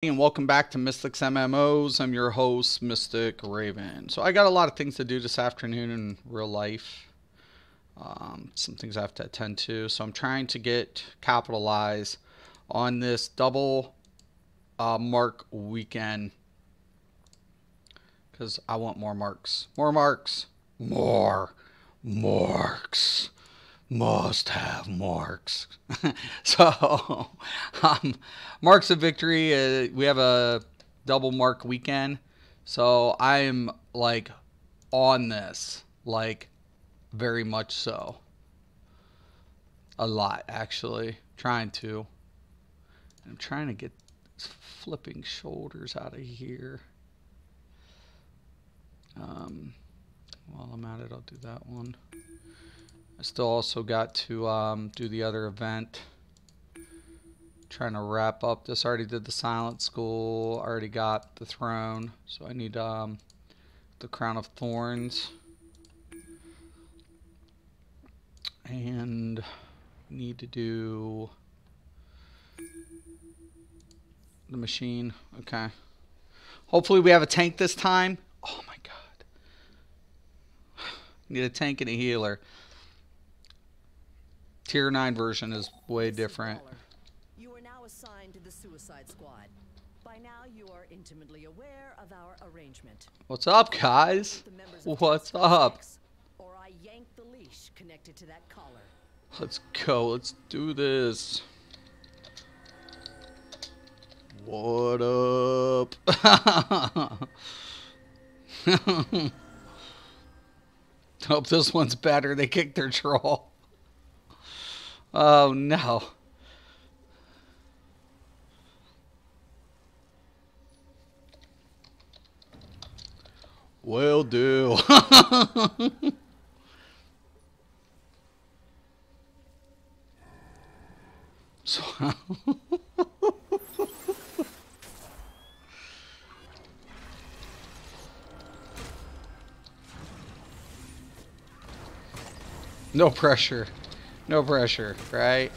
And welcome back to Mystics MMOs. I'm your host, Mystic Raven. So I got a lot of things to do this afternoon in real life. Some things I have to attend to. So I'm trying to capitalize on this double mark weekend because I want more marks. More marks. More marks. Must have marks. So, marks of victory. We have a double mark weekend. So I'm like on this, like very much so. A lot, actually. I'm trying to get flipping shoulders out of here. While I'm at it, I'll do that one. I still also got to do the other event. Trying to wrap up this. Already did the Silent School. Already got the throne. So I need the Crown of Thorns. And need to do the machine. Okay. Hopefully we have a tank this time. Oh my god. Need a tank and a healer. Tier 9 version is way different. You are now assigned to the Suicide Squad. By now you are intimately aware of our arrangement. What's up, guys? What's up? Or I yank the leash connected to that collar. Let's go. Let's do this. What up? Hope this one's better. They kicked their troll. Oh no. Will do. So no pressure. No pressure, right?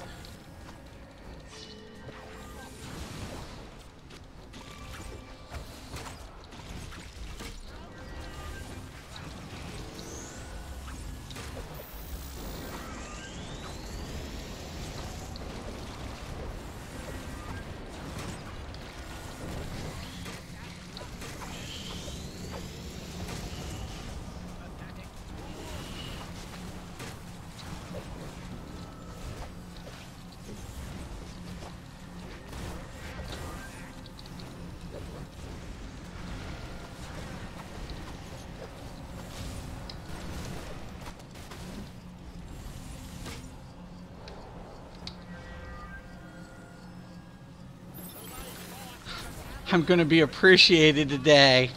I'm gonna be appreciated today.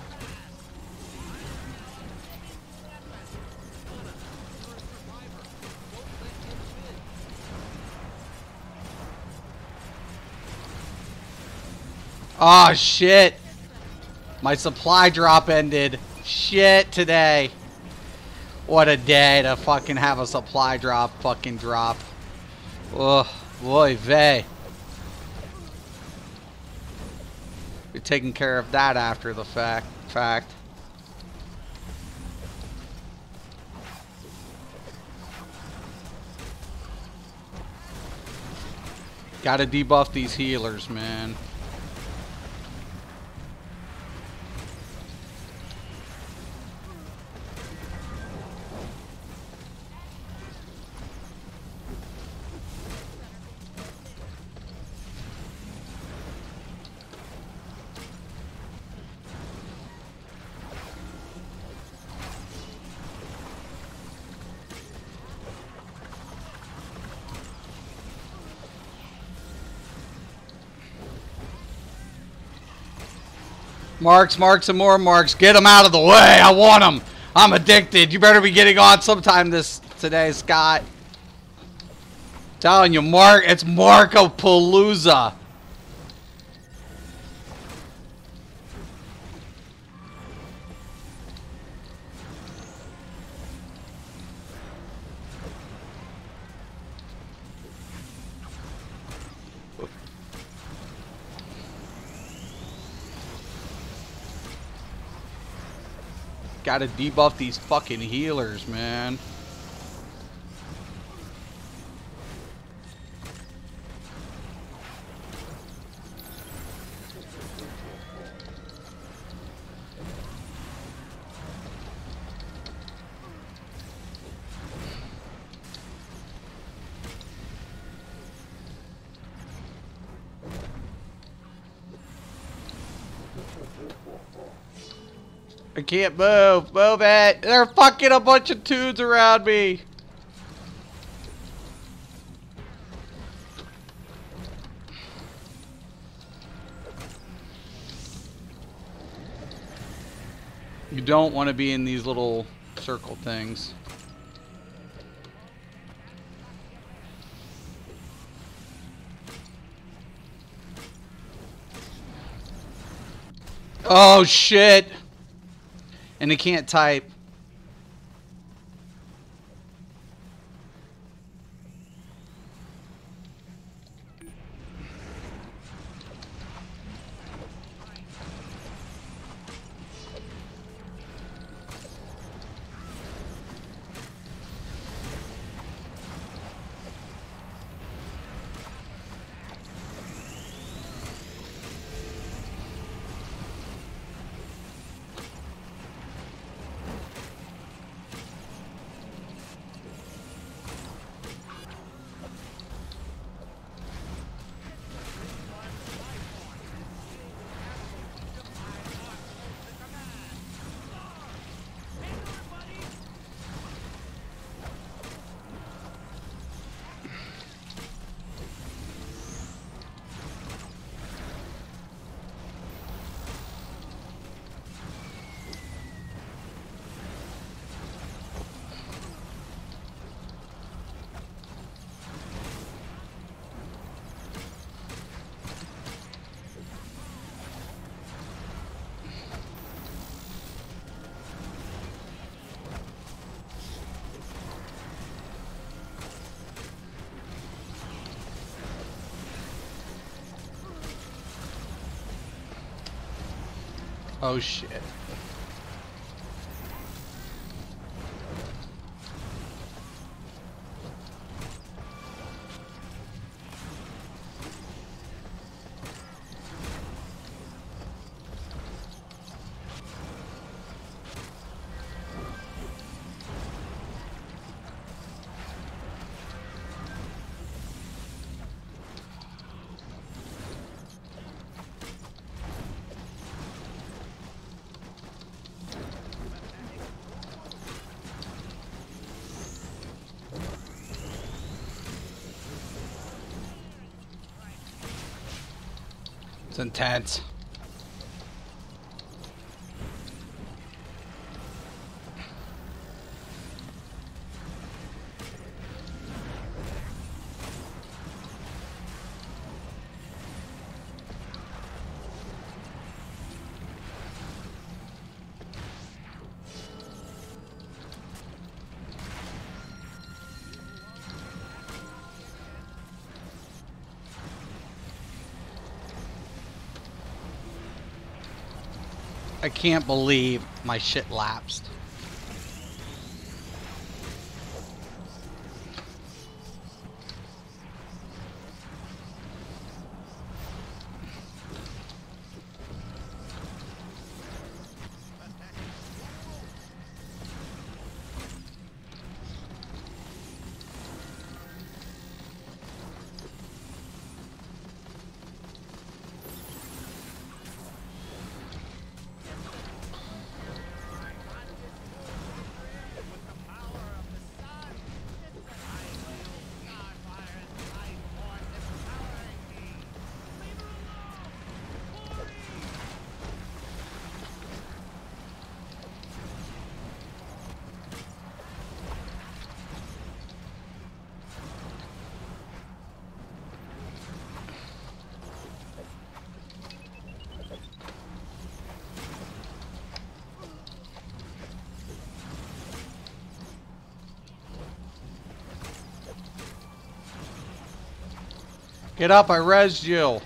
Oh shit. My supply drop ended. Shit today. What a day to fucking have a supply drop fucking drop. Oh, boy, vey. You're taking care of that after the fact. Gotta debuff these healers, man. Marks, marks, and more marks. Get them out of the way. I want them. I'm addicted. You better be getting on sometime today, Scott. Telling you, it's Marco Palooza. Gotta debuff these fucking healers, man. I can't move. Move it. They're fucking a bunch of dudes around me. You don't want to be in these little circle things. Oh shit. And they can't type. Oh shit. It's intense. I can't believe my shit lapsed. Get up, I rezzed you.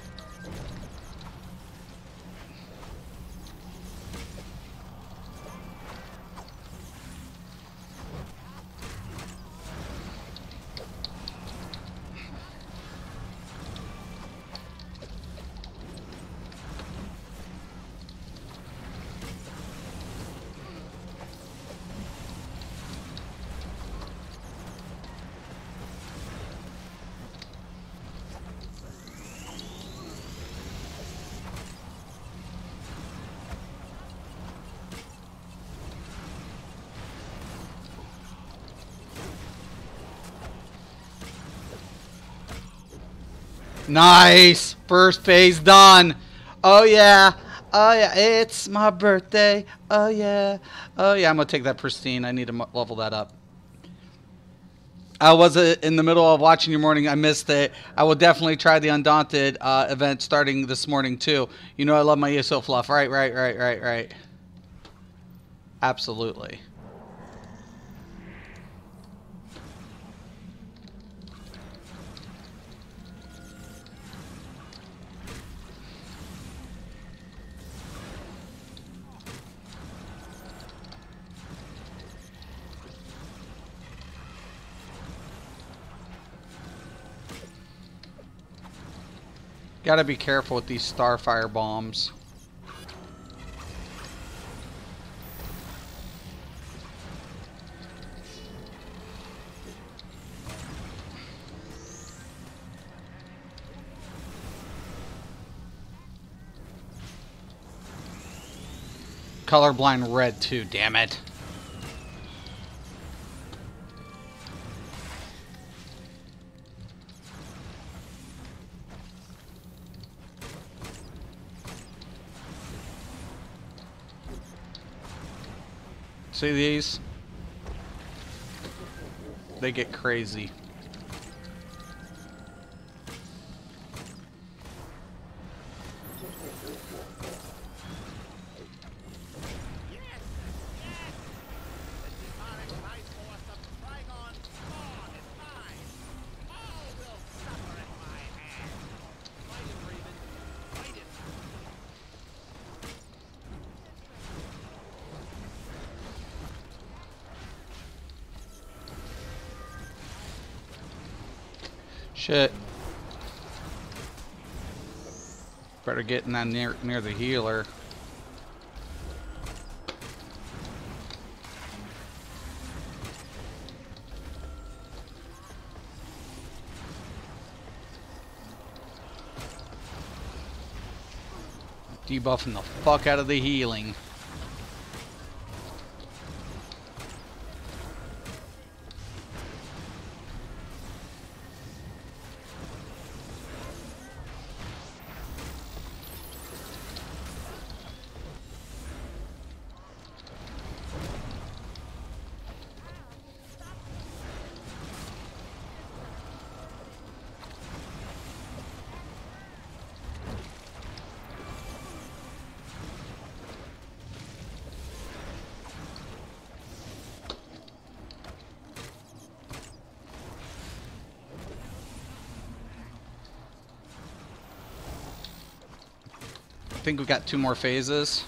Nice! First phase done. Oh yeah. Oh yeah. It's my birthday. Oh yeah. Oh yeah. I'm gonna take that pristine. I need to level that up. I was in the middle of watching your morning. I missed it. I will definitely try the Undaunted event starting this morning too. You know I love my ESO fluff. Right. Absolutely. Gotta be careful with these Starfire bombs. Colorblind red too, damn it. See these? They get crazy. Shit. Better get in that near the healer. Debuffing the fuck out of the healing. I think we got 2 more phases.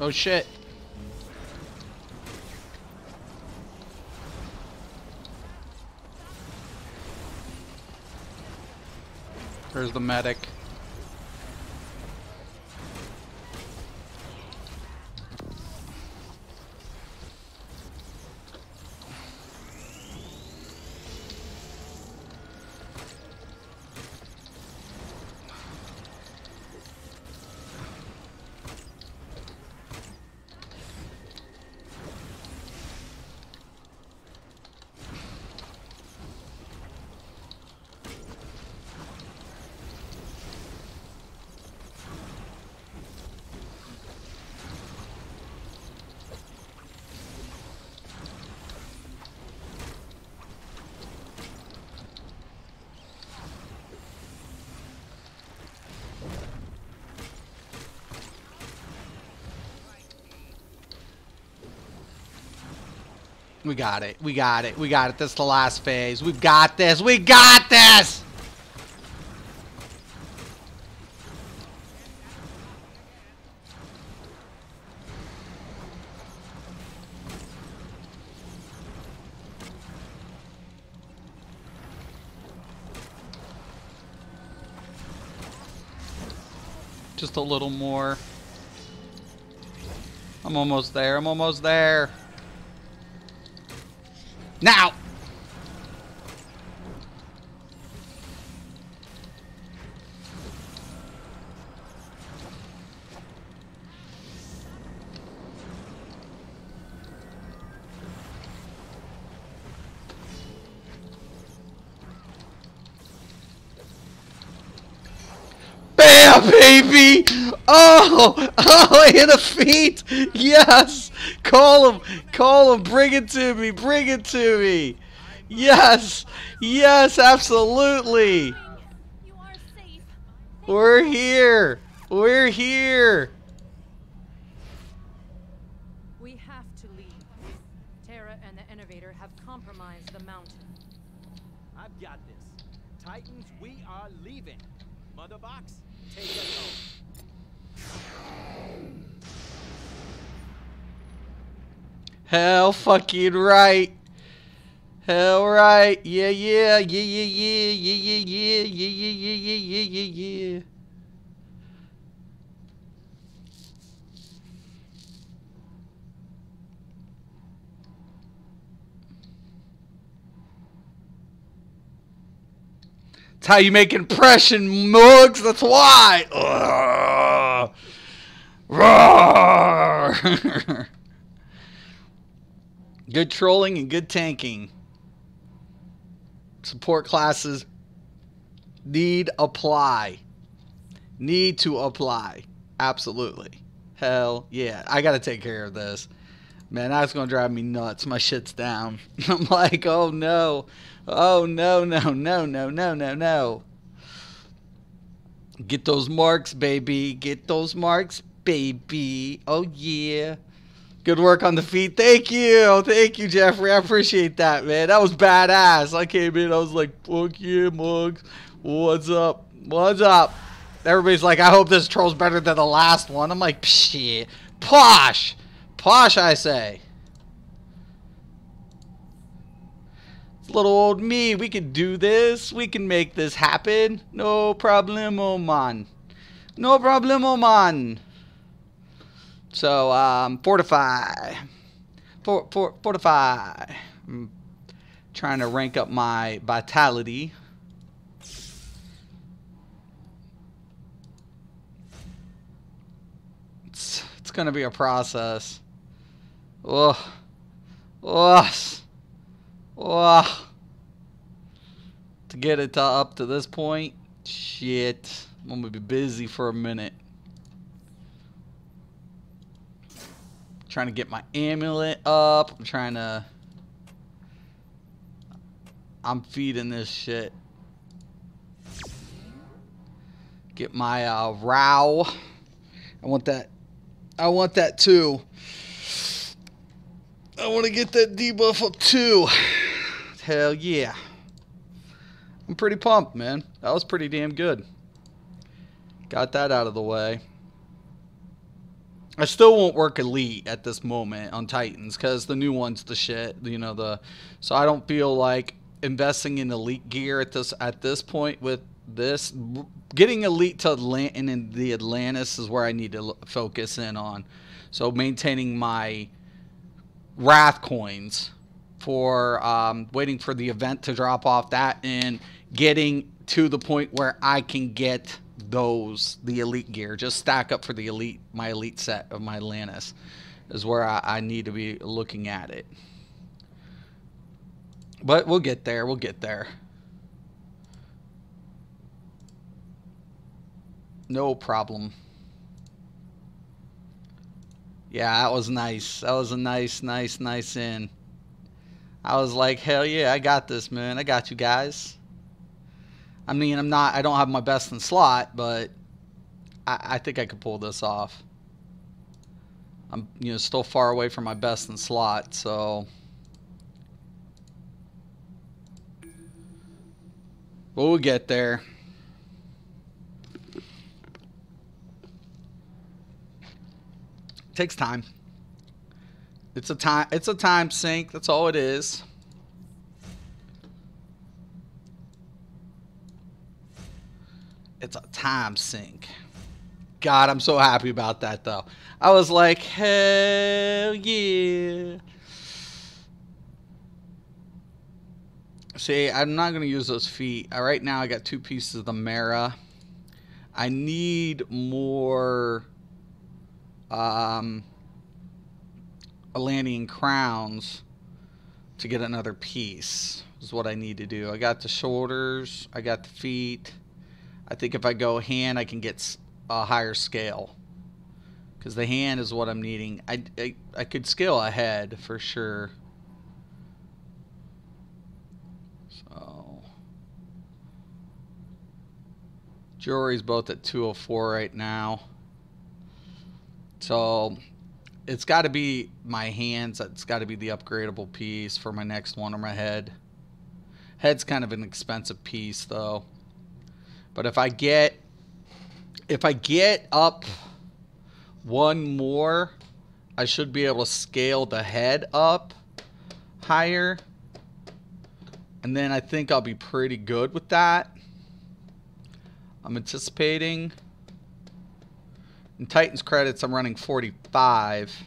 Oh shit. There's the medic. We got it. We got it. We got it. This is the last phase. We got this. We got this! Just a little more. I'm almost there. I'm almost there. Now! Bam, baby! Oh! Oh, in the feet! Yes! Call him! Call him! Bring it to me! Bring it to me! Yes! Yes, absolutely! You are safe. We're here! We're here! We have to leave. Terra and the Innovator have compromised the mountain. I've got this. Titans, we are leaving. Mother Box, take us home. Hell fucking right! Hell right! Yeah, yeah, yeah, yeah, yeah, yeah, yeah, yeah, yeah, yeah, yeah, yeah, yeah, yeah. That's how you make impression, mugs. That's why. Ugh. Roar. Good trolling and good tanking. Support classes need apply. Need to apply. Absolutely. Hell yeah. I got to take care of this. Man, that's going to drive me nuts. My shit's down. I'm like, oh no. Oh no, no, no, no, no, no, no. Get those marks, baby. Get those marks, baby. Oh yeah. Good work on the feet. Thank you. Thank you, Jeffrey. I appreciate that, man. That was badass. I came in. I was like, fuck yeah, mugs. What's up? What's up? Everybody's like, I hope this troll's better than the last one. I'm like, shit. Posh. Posh, I say. Little old me, we can do this. We can make this happen. No problemo, man. No problemo, man. So, fortify. Fortify. I'm trying to rank up my vitality. It's going to be a process. Ugh. Ugh. Oh, to get it up to this point, shit, I'm gonna be busy for a minute. Trying to get my amulet up. I'm feeding this shit. Get my row. I want that too. I want to get that debuff up too. Hell yeah. I'm pretty pumped, man. That was pretty damn good. Got that out of the way. I still won't work Elite at this moment on Titans because the new one's the shit. You know, so I don't feel like investing in Elite gear at this point with this. Getting Elite to Atlantis and the Atlantis is where I need to focus in on. So maintaining my Wrath coins for waiting for the event to drop off that and getting to the point where I can get the elite gear. Just stack up for the my elite set of my Atlantis is where I need to be looking at it. But we'll get there. We'll get there. No problem. Yeah, that was nice. That was a nice in. I was like, hell yeah, I got this, man. I got you guys. I mean, I don't have my best in slot, but I think I could pull this off. I'm, still far away from my best in slot, so But we'll get there. Takes time. It's a time sink. That's all it is. It's a time sink. God, I'm so happy about that though. I was like, hell yeah. See, I'm not going to use those feet. Right now I got 2 pieces of the Mara. I need more Atlantean crowns to get another piece. Is what I need to do. I got the shoulders. I got the feet. I think if I go hand, I can get a higher scale. Because the hand is what I'm needing. I could scale a head for sure. So jewelry's both at 204 right now. So it's got to be my hands. It's got to be the upgradable piece for my next one, or my head. Head's kind of an expensive piece though. But if I get up one more, I should be able to scale the head up higher. And then I think I'll be pretty good with that. I'm anticipating. In Titans credits, I'm running 45.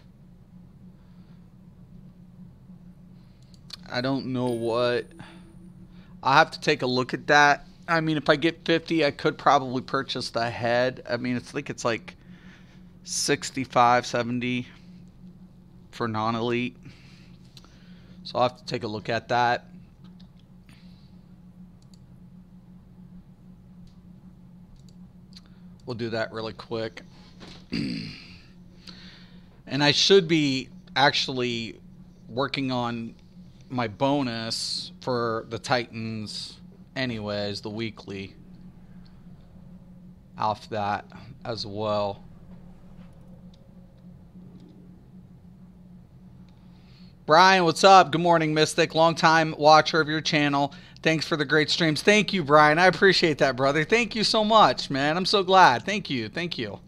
I don't know what. I'll have to take a look at that. I mean, if I get 50, I could probably purchase the head. I mean, I think it's like 65, 70 for non-elite. So I'll have to take a look at that. We'll do that really quick. And I should be actually working on my bonus for the Titans anyways, the weekly, off that as well. Brian, what's up? Good morning, Mystic. Long time watcher of your channel. Thanks for the great streams. Thank you, Brian. I appreciate that, brother. Thank you so much, man. I'm so glad. Thank you. Thank you.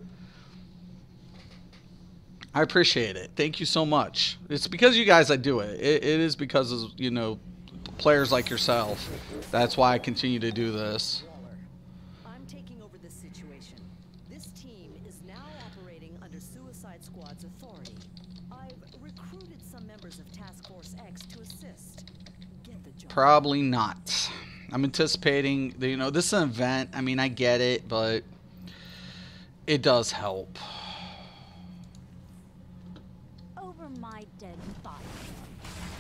I appreciate it. Thank you so much. It's because of you guys I do it. It is because of, you know, players like yourself. That's why I continue to do this. I'm taking over this situation. This team is now operating under Suicide Squad's authority. I've recruited some members of Task Force X to assist. Get the job. Probably not. I'm anticipating, you know, this is an event. I mean, I get it, but it does help. Over my dead body.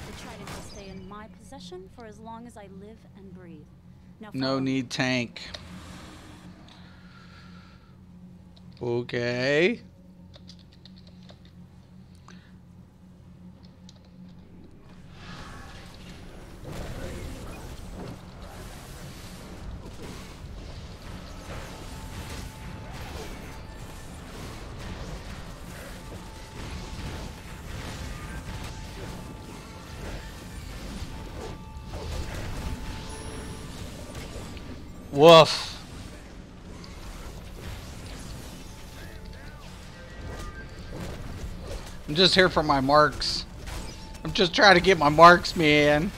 The trident will stay in my possession for as long as I live and breathe. Now, No need tank. Okay. Woof. I'm just here for my marks. I'm just trying to get my marks, man.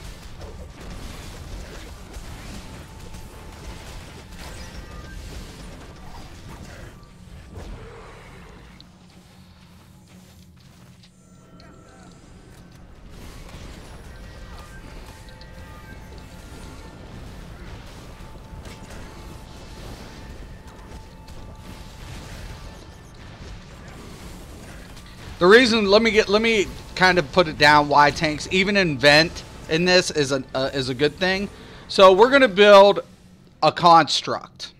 The reason, let me kind of put it down why tanks, even in vent in this, is a good thing. So we're gonna build a construct,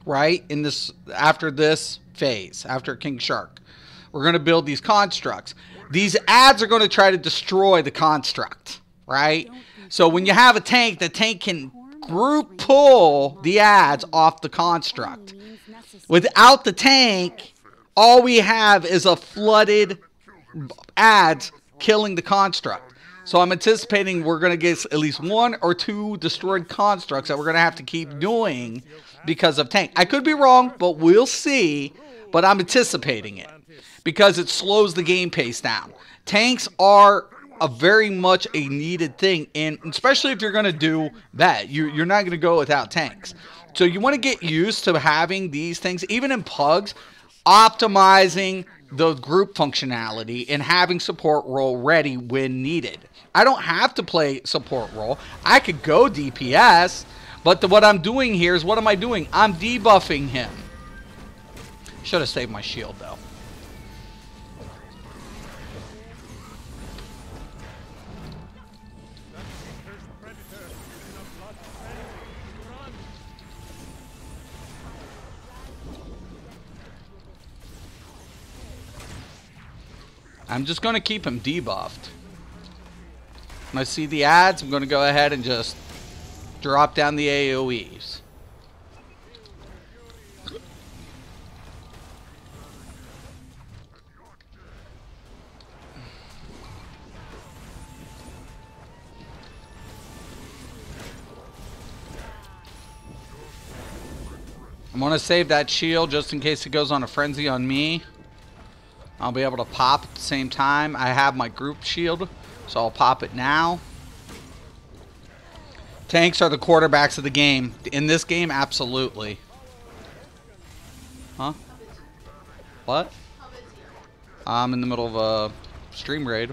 right? In this, after this phase, after King Shark, we're gonna build these constructs. These ads are gonna try to destroy the construct, right? So when you have a tank, the tank can group pull the ads off the construct. Without the tank, all we have is a flooded ads killing the construct. So I'm anticipating we're going to get at least 1 or 2 destroyed constructs that we're going to have to keep doing because of tank. I could be wrong, but we'll see. But I'm anticipating it because it slows the game pace down. Tanks are a very much a needed thing, and especially if you're going to do that. You're not going to go without tanks. So you want to get used to having these things, even in pugs, optimizing the group functionality and having support role ready when needed. I don't have to play support role. I could go DPS, but what I'm doing here is, what am I doing? I'm debuffing him. Should have saved my shield, though. I'm just going to keep him debuffed. When I see the ads, I'm going to go ahead and just drop down the AoEs. I'm going to save that shield just in case it goes on a frenzy on me. I'll be able to pop at the same time. I have my group shield, so I'll pop it now. Tanks are the quarterbacks of the game. In this game, absolutely. Huh? What? I'm in the middle of a stream raid.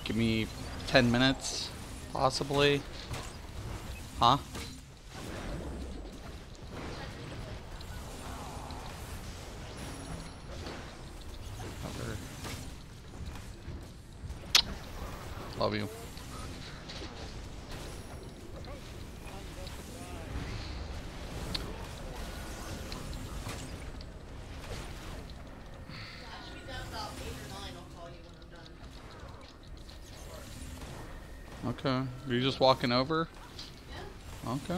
Give me 10 minutes, possibly. Huh? Love you. Okay. Are you just walking over? Yeah. Okay.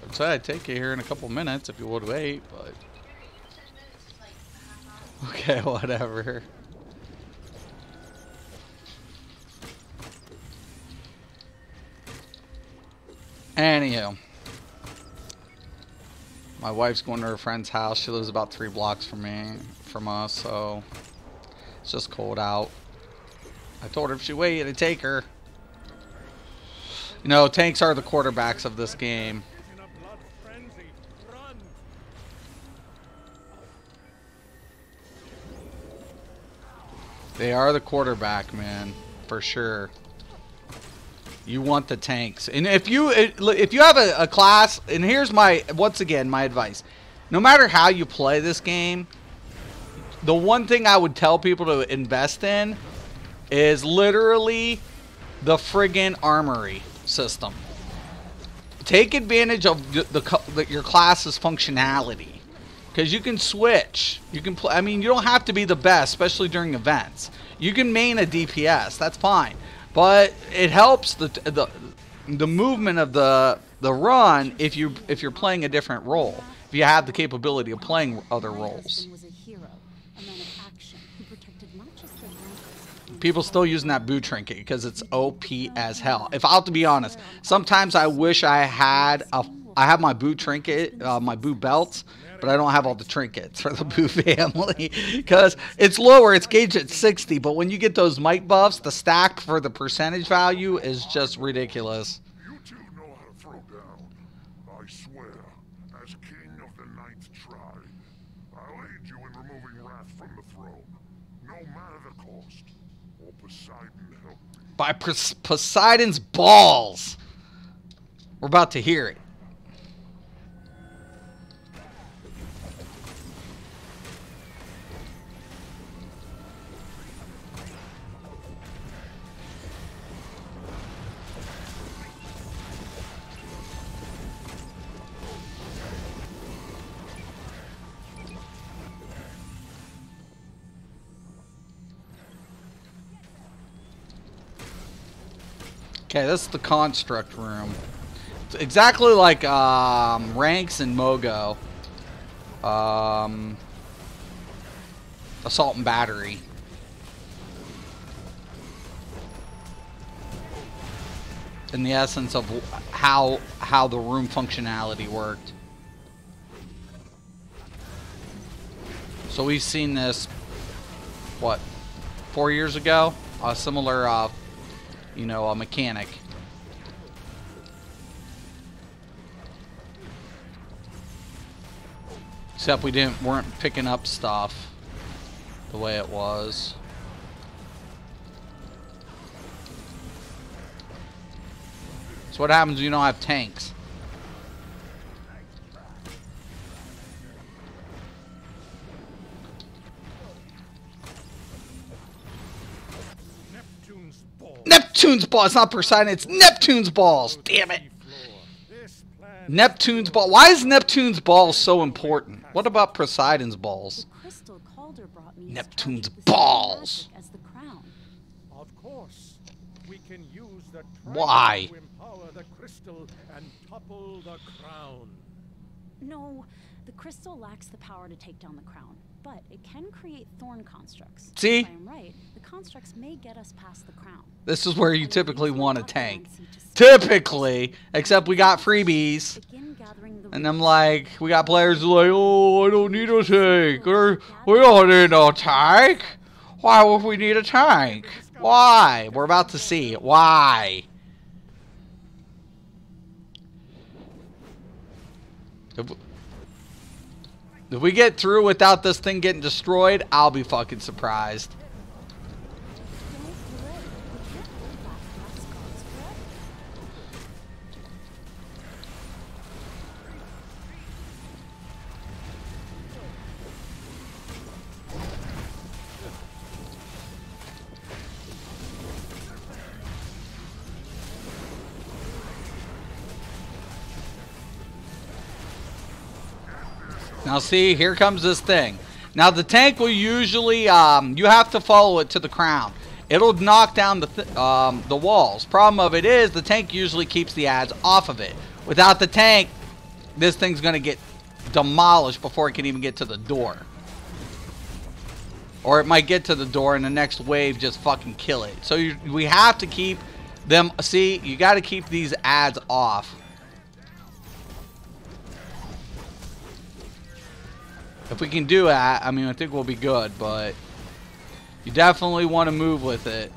I'd say I'd take you here in a couple minutes if you would wait, but... Okay, whatever. Anywho, my wife's going to her friend's house. She lives about 3 blocks from us, so it's just cold out. I told her if she waited, I'd take her. You know, tanks are the quarterbacks of this game. They are the quarterback, man, for sure. You want the tanks, and if you have a class, and here's my once again my advice: no matter how you play this game, the one thing I would tell people to invest in is literally the friggin' armory system. Take advantage of your class's functionality, because you can switch. You can play. I mean, you don't have to be the best, especially during events. You can main a DPS. That's fine. But it helps the movement of the run if you're playing a different role. If you have the capability of playing other roles. People still using that boot trinket because it's OP as hell. If I'll have to be honest, sometimes I wish I have my boot trinket, my boot belts, but I don't have all the trinkets for the Boo family because it's lower. It's gauged at 60, but when you get those mic buffs, the stack for the percentage value is just ridiculous. You two know how to throw down. I swear, as king of the 9th tribe, I'll aid you in removing Wrath from the throne, no matter the cost. Or Poseidon help me. By Poseidon's balls. We're about to hear it. Okay, this is the construct room. It's exactly like Ranks and Mogo. assault and battery. In the essence of how the room functionality worked. So we've seen this, what, 4 years ago? A similar, you know, a mechanic. Except we weren't picking up stuff the way it was. So what happens when you don't have tanks? Neptune's ball. It's not Poseidon. It's Neptune's balls. Damn it. Neptune's ball. Why is Neptune's balls so important? What about Poseidon's balls? The crystal Calder brought me Neptune's balls. as the crown. Of course, we can use the Why? to empower the crystal and topple the crown. No, the crystal lacks the power to take down the crown, but it can create thorn constructs. See? If I am right, the constructs may get us past the crown. This is where you typically want a tank. Typically, except we got freebies. And I'm like, we got players who are like, oh, I don't need a tank. Or, we don't need a tank. Why would we need a tank? Why? We're about to see. Why? If we get through without this thing getting destroyed, I'll be fucking surprised. Now see, here comes this thing. Now the tank will usually, you have to follow it to the crown. It'll knock down the walls. Problem of it is, the tank usually keeps the ads off of it. Without the tank, this thing's going to get demolished before it can even get to the door. Or it might get to the door and the next wave just fucking kill it. So we have to keep them, see, you got to keep these ads off. If we can do that, I mean, I think we'll be good, but you definitely want to move with it.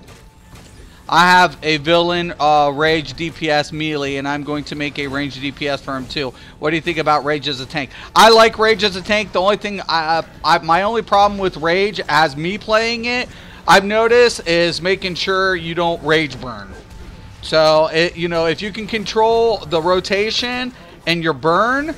I have a villain Rage DPS melee, and I'm going to make a range DPS for him too. What do you think about Rage as a tank? I like Rage as a tank. The only thing, my only problem with Rage as me playing it, I've noticed, is making sure you don't Rage burn. So, you know, if you can control the rotation and your burn,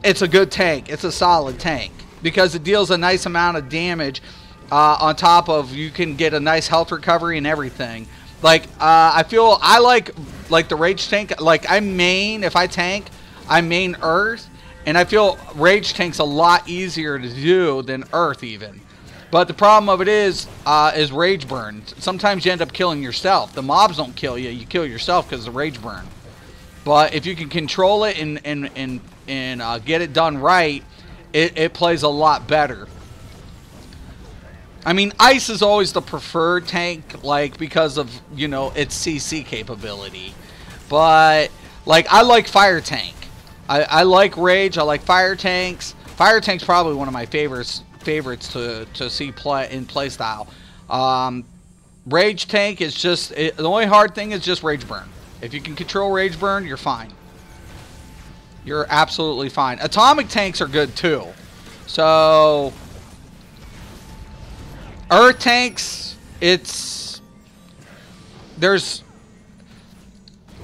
it's a good tank. It's a solid tank because it deals a nice amount of damage on top of you can get a nice health recovery and everything. Like I feel I like the Rage tank. Like I main, if I tank, I main Earth, and I feel Rage tank's a lot easier to do than Earth even. But the problem of it is Rage burn. Sometimes you end up killing yourself. The mobs don't kill you. You kill yourself because of Rage burn. But if you can control it and get it done right, it plays a lot better. I mean, Ice is always the preferred tank, like, because of, you know, its CC capability. But, like, I like Fire Tank. I like Rage. I like Fire Tanks. Fire Tank's probably one of my favorites to see play in playstyle. Rage Tank is just, the only hard thing is just Rage Burn. If you can control Rage Burn, you're fine. You're absolutely fine. Atomic tanks are good too. So, Earth tanks,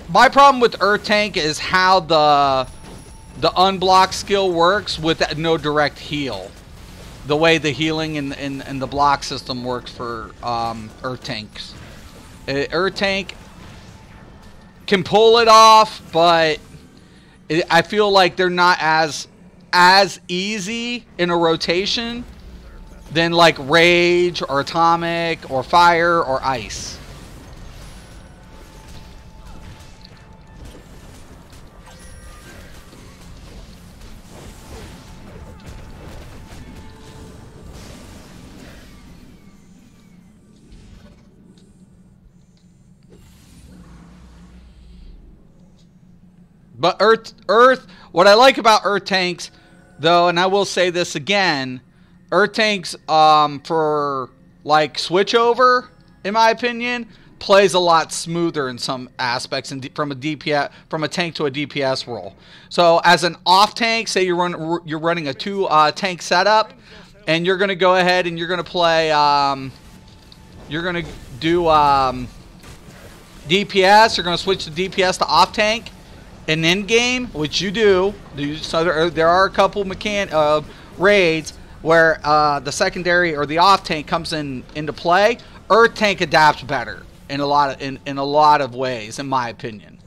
my problem with Earth tank is how the unblock skill works with no direct heal. The way the healing and the block system works for Earth tanks. Earth tank can pull it off, but I feel like they're not as easy in a rotation than like Rage or Atomic or Fire or Ice. But Earth, what I like about Earth tanks, though, and I will say this again, Earth tanks, for like switchover, in my opinion, plays a lot smoother in some aspects from a DPS, from a tank to a DPS role. So as an off tank, say you're running a 2 tank setup, and you're gonna go ahead and you're gonna play, you're gonna do DPS. You're gonna switch to DPS to off tank. In end game, which you do, so there are a couple raids where the secondary or the off tank comes into play. Earth tank adapts better in a lot of ways, in my opinion.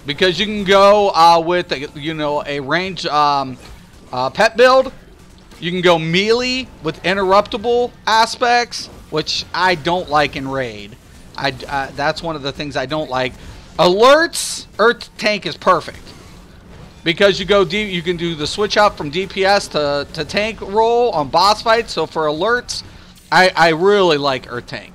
Because you can go with a range pet build. You can go melee with interruptible aspects, which I don't like in raid. That's one of the things I don't like. Alerts, Earth tank is perfect because you can do the switch up from DPS to tank role on boss fights. So for alerts, I really like Earth tank.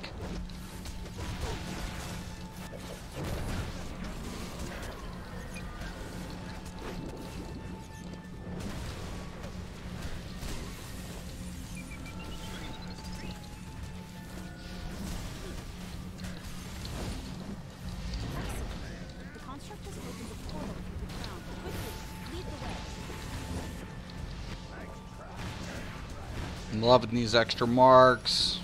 I'm loving these extra marks.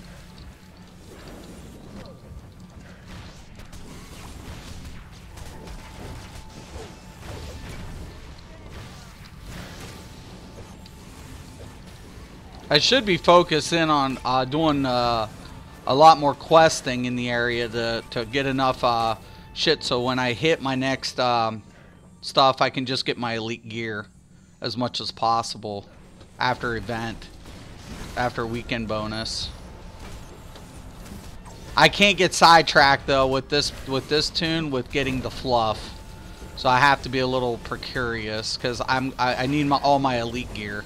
I should be focused in on doing a lot more questing in the area to get enough shit so when I hit my next stuff I can just get my elite gear as much as possible after event. After weekend bonus. I can't get sidetracked though with this tune with getting the fluff, so I have to be a little precarious because I need all my elite gear.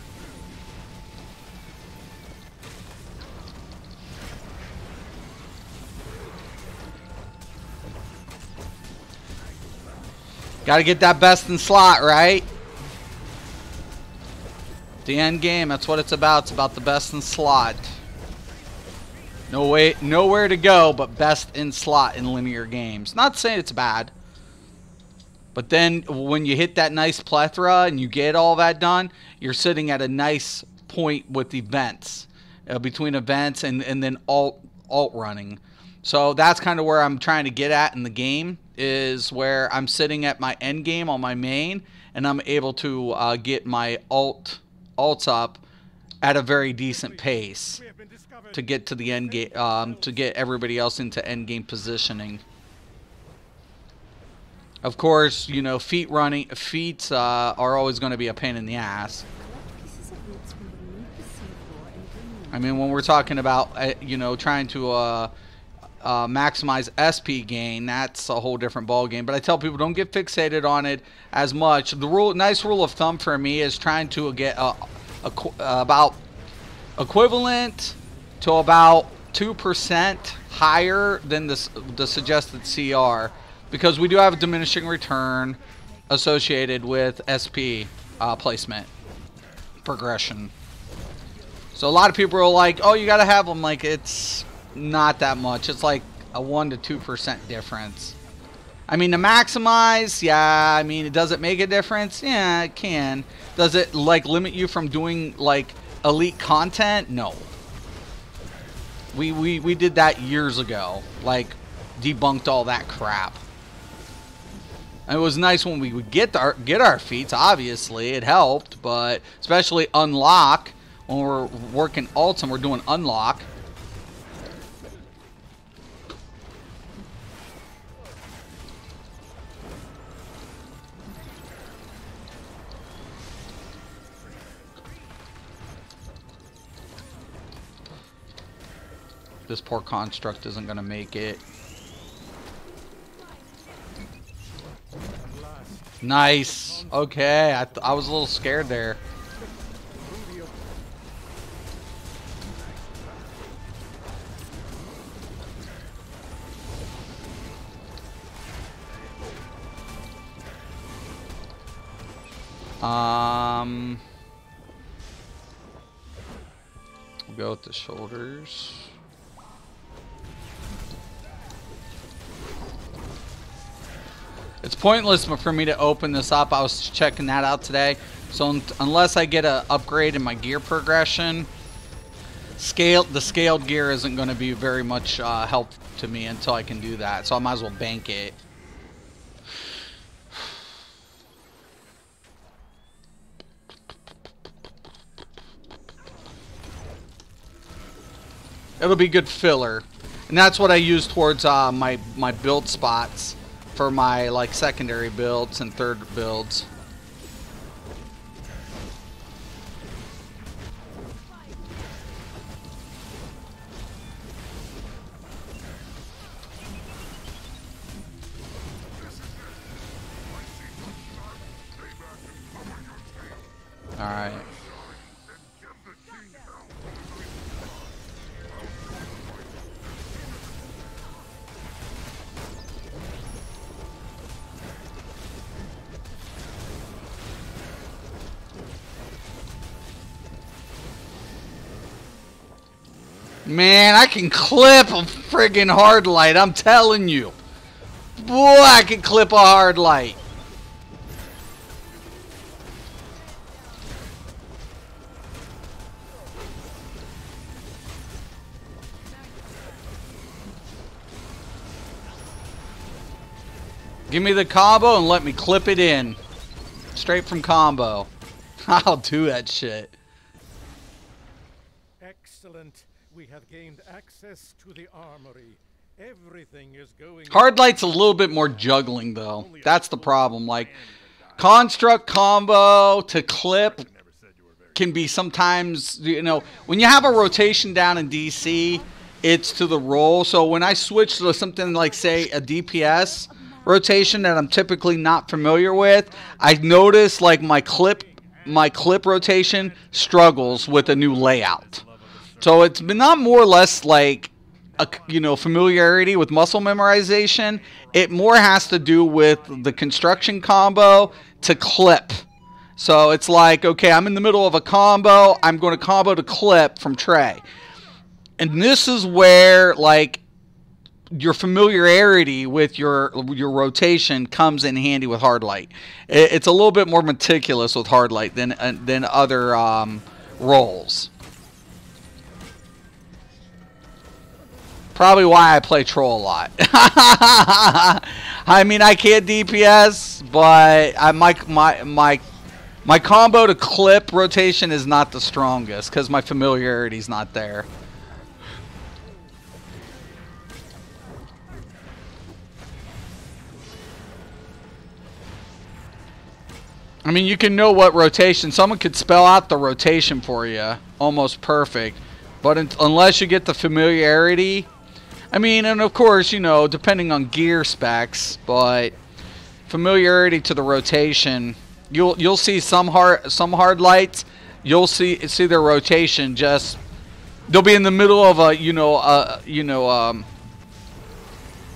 Got to get that best in slot, right? The end game, that's what it's about. It's about the best in slot. Nowhere to go but best in slot in linear games. Not saying it's bad, but then when you hit that nice plethora and you get all that done, you're sitting at a nice point with events, between events and then alt running. So that's kind of where I'm trying to get at in the game, is where I'm sitting at my end game on my main, and I'm able to get my alts up at a very decent pace to get to the end game, to get everybody else into end game positioning. Of course, you know, feats are always going to be a pain in the ass. I mean, when we're talking about you know, trying to maximize SP gain, that's a whole different ball game. But I tell people, don't get fixated on it as much. The nice rule of thumb for me is trying to get about equivalent to about 2% higher than the suggested CR, because we do have a diminishing return associated with SP placement progression. So a lot of people are like, oh, you gotta have them. Like, it's not that much. It's like a 1 to 2% difference. I mean, to maximize, yeah, I mean, does it make a difference? Yeah, it can. Does it, like, limit you from doing, like, elite content? No. We did that years ago. Like, debunked all that crap. It was nice when we would get our feats, obviously. It helped, but especially unlock, when we're working ults and we're doing unlock. This poor construct isn't going to make it. Nice. Okay, I was a little scared there. We'll go with the shoulders. It's pointless for me to open this up. I was checking that out today. So unless I get an upgrade in my gear progression, the scaled gear isn't going to be very much help to me until I can do that. So I might as well bank it. It'll be good filler. And that's what I use towards my build spots for my like secondary builds and third builds. All right. Man, I can clip a friggin' hard light, I'm telling you. Boy, I can clip a hard light. Give me the combo and let me clip it in. Straight from combo. I'll do that shit. Excellent. We have gained access to the armory. Everything is going. Hard light's a little bit more juggling though. That's the problem. Like construct combo to clip can be sometimes, you know, when you have a rotation down in DC, it's to the roll. So when I switch to something like say a DPS rotation that I'm typically not familiar with, I notice like my clip rotation struggles with a new layout. So it's been not more or less like a, you know, familiarity with muscle memorization. It more has to do with the construction combo to clip. So it's like, okay, I'm in the middle of a combo, I'm going to combo to clip from Trey. And this is where like your familiarity with your rotation comes in handy with hard light. It's a little bit more meticulous with hard light than other roles. Probably why I play troll a lot. I mean, I can't DPS, but my combo to clip rotation is not the strongest because my familiarity is not there. I mean, you can know what rotation. Someone could spell out the rotation for you, almost perfect. But unless you get the familiarity, I mean, and of course, you know, depending on gear specs, but familiarity to the rotation, you'll see some hard lights. You'll see their rotation just, they'll be in the middle of a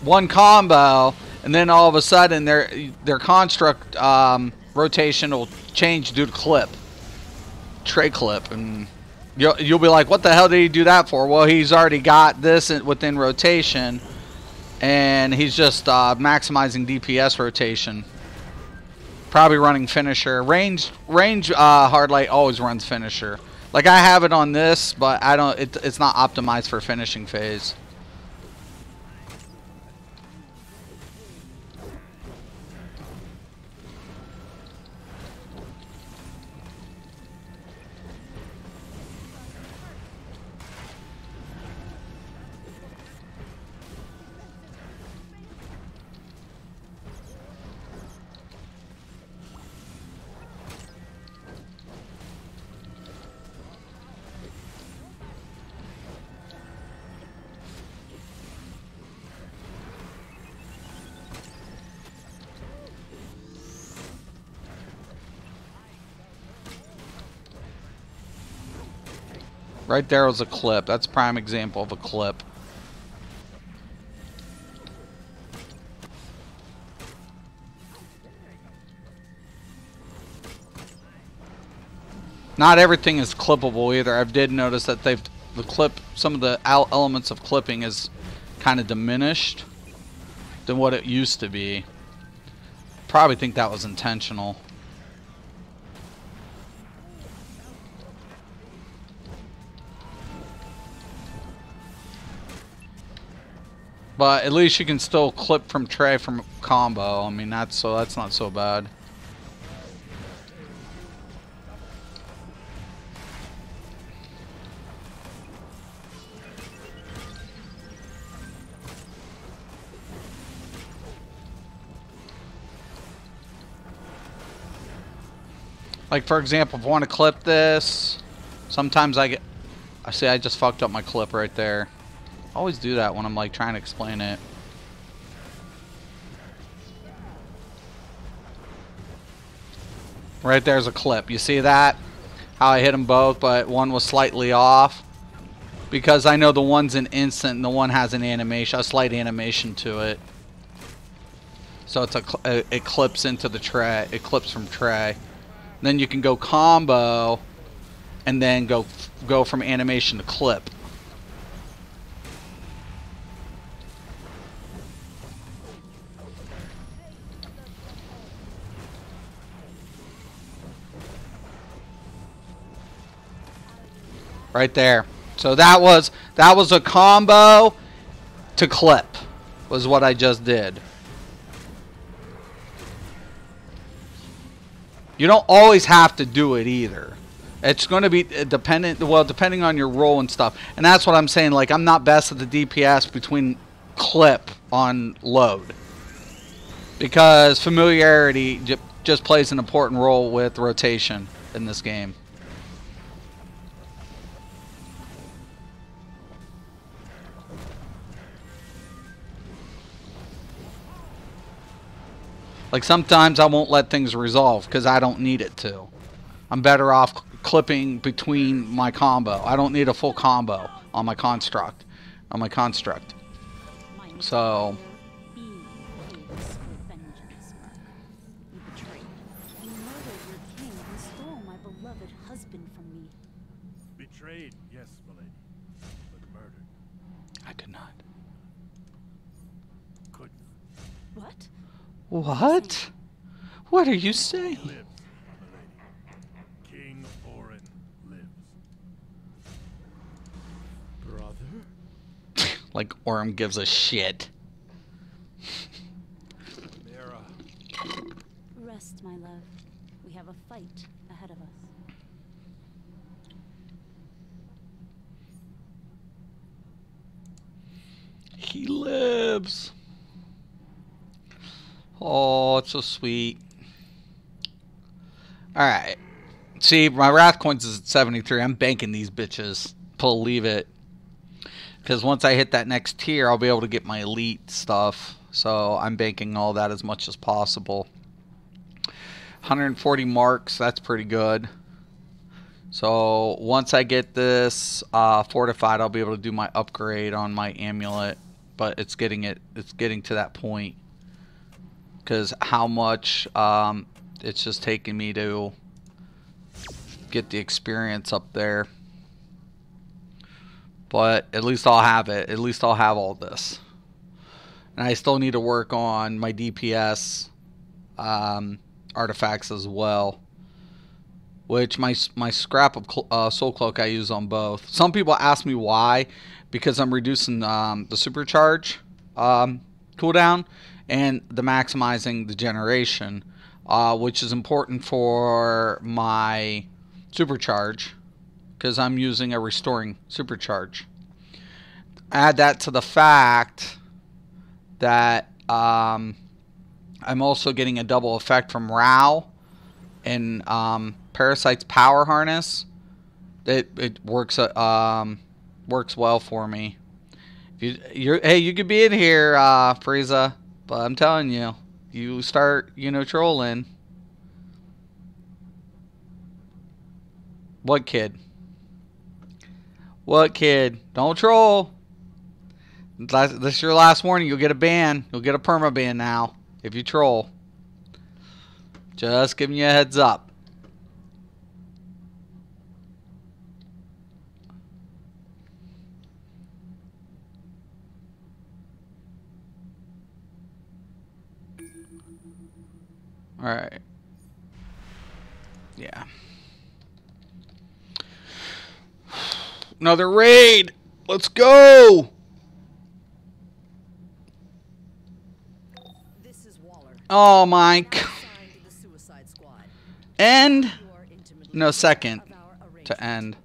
one combo, and then all of a sudden their construct rotation will change due to clip, tray clip, and you'll be like, what the hell did he do that for? Well, he's already got this within rotation, and he's just maximizing DPS rotation. Probably running finisher. Range hard light always runs finisher. Like I have it on this, but I don't. It's not optimized for finishing phase. Right there was a clip. That's a prime example of a clip. Not everything is clippable either. I did notice that some of the elements of clipping is kind of diminished than what it used to be. Probably think that was intentional. But at least you can still clip from tray from combo. I mean, that's not so bad. Like, for example, if I want to clip this, sometimes I see I just fucked up my clip right there. I always do that when I'm like trying to explain it. Right there's a clip. You see that? How I hit them both, but one was slightly off. Because I know the one's an instant and the one has an animation, a slight animation to it. So it clips into the tray. It clips from tray. Then you can go combo and then go from animation to clip. Right there. So that was a combo to clip was what I just did. You don't always have to do it either. It's going to be depending on your role and stuff. And that's what I'm saying. Like, I'm not best at the DPS between clip on load. Because familiarity just plays an important role with rotation in this game. Like, sometimes I won't let things resolve because I don't need it to. I'm better off clipping between my combo. I don't need a full combo on my construct. So Betrayed, yes, milady, but murdered. I did not. Couldn't. What? What? What are you saying? Lives, milady. King Orin lives. Brother? Like Orm gives a shit. Mira. Rest, my love. We have a fight ahead of us. He lives. Oh, it's so sweet. Alright. See, my Wrath coins is at 73. I'm banking these bitches. Believe it. Because once I hit that next tier, I'll be able to get my elite stuff. So I'm banking all that as much as possible. 140 marks. That's pretty good. So once I get this fortified, I'll be able to do my upgrade on my amulet. But it's getting to that point. Because how much it's just taking me to get the experience up there. But at least I'll have it. At least I'll have all this. And I still need to work on my DPS artifacts as well. Which my scrap of Soul Cloak I use on both. Some people ask me why. Because I'm reducing the supercharge cooldown. And the maximizing the generation, which is important for my supercharge, because I'm using a restoring supercharge. Add that to the fact that I'm also getting a double effect from Rao and Parasite's Power Harness. It works works well for me. Hey, you could be in here, Frieza. But I'm telling you, you start, trolling. What kid? What kid? Don't troll. This is your last warning. You'll get a ban. You'll get a perma ban now if you troll. Just giving you a heads up. Alright. Yeah. Another raid! Let's go! This is Waller. Oh my Now god. assigned to the Suicide Squad. End? You are intimately No, second. aware of our To arrangement. end.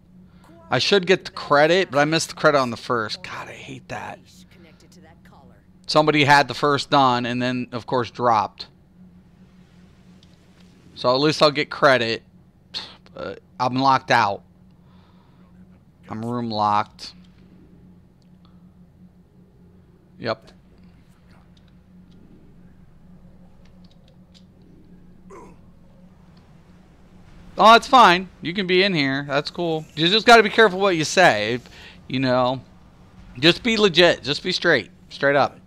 I should get the credit, but I missed the credit on the first. God, I hate that. Connected to that collar. Somebody had the first done and then, of course, dropped. So at least I'll get credit. But I'm locked out. I'm room locked. Yep. Oh, it's fine. You can be in here. That's cool. You just got to be careful what you say. You know, just be legit. Just be straight. Straight up.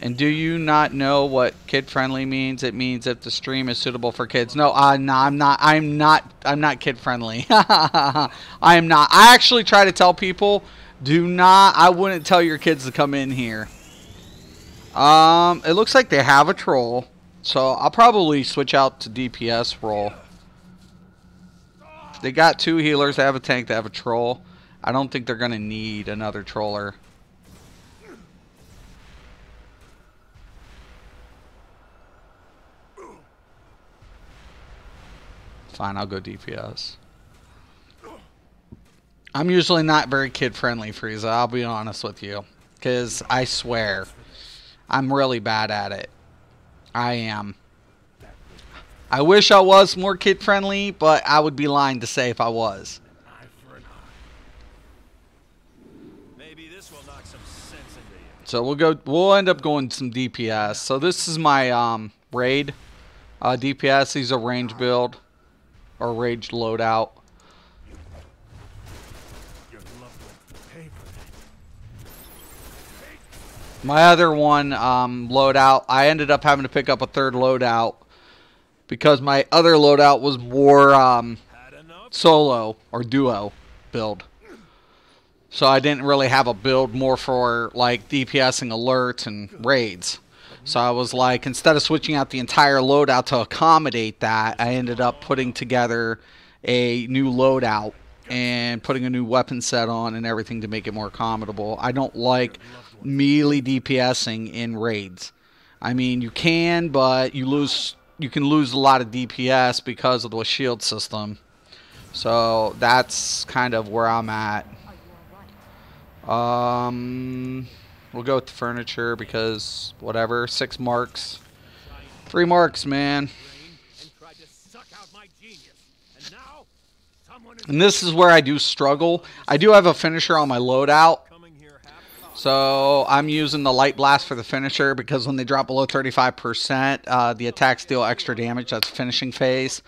And do you not know what kid-friendly means? It means if the stream is suitable for kids. No, no, I'm not. I'm not kid-friendly. I am not. I actually try to tell people, do not. I wouldn't tell your kids to come in here. It looks like they have a troll, so I'll probably switch out to DPS role. They got 2 healers. They have a tank. They have a troll. I don't think they're gonna need another troller. Fine, I'll go DPS. I'm usually not very kid-friendly, Frieza. I'll be honest with you. Because I swear, I'm really bad at it. I am. I wish I was more kid-friendly, but I would be lying to say if I was. Maybe this will knock some sense into you. So we'll end up going some DPS. So this is my raid. DPS, he's a range build. Or rage loadout. My other one loadout, I ended up having to pick up a 3rd loadout because my other loadout was more solo or duo build. So I didn't really have a build more for like DPSing alerts and raids. So I was like, instead of switching out the entire loadout to accommodate that, I ended up putting together a new loadout and putting a new weapon set on and everything to make it more accommodable. I don't like melee DPSing in raids. I mean, you can, but you can lose a lot of DPS because of the shield system. So that's kind of where I'm at. We'll go with the furniture because whatever. 6 marks. 3 marks, man. And this is where I do struggle. I do have a finisher on my loadout. So I'm using the light blast for the finisher because when they drop below 35%, the attacks deal extra damage. That's finishing phase.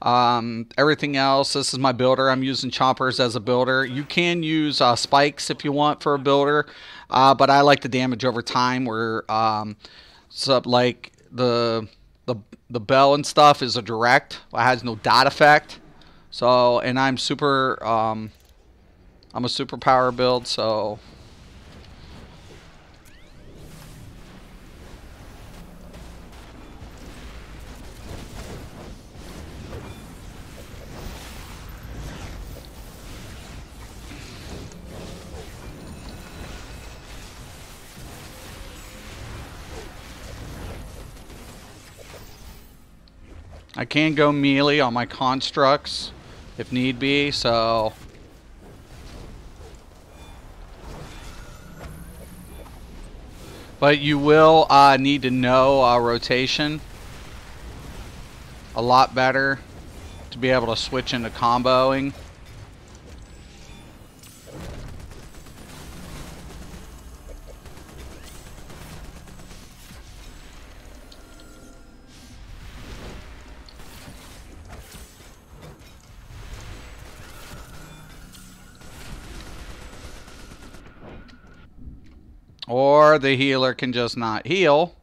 Everything else, this is my builder. I'm using choppers as a builder. You can use spikes if you want for a builder, but I like the damage over time where so like the bell and stuff is a direct. It has no dot effect. So, and I'm super I'm a super power build, so I can go melee on my constructs if need be, so but you will need to know rotation a lot better to be able to switch into comboing. Or the healer can just not heal.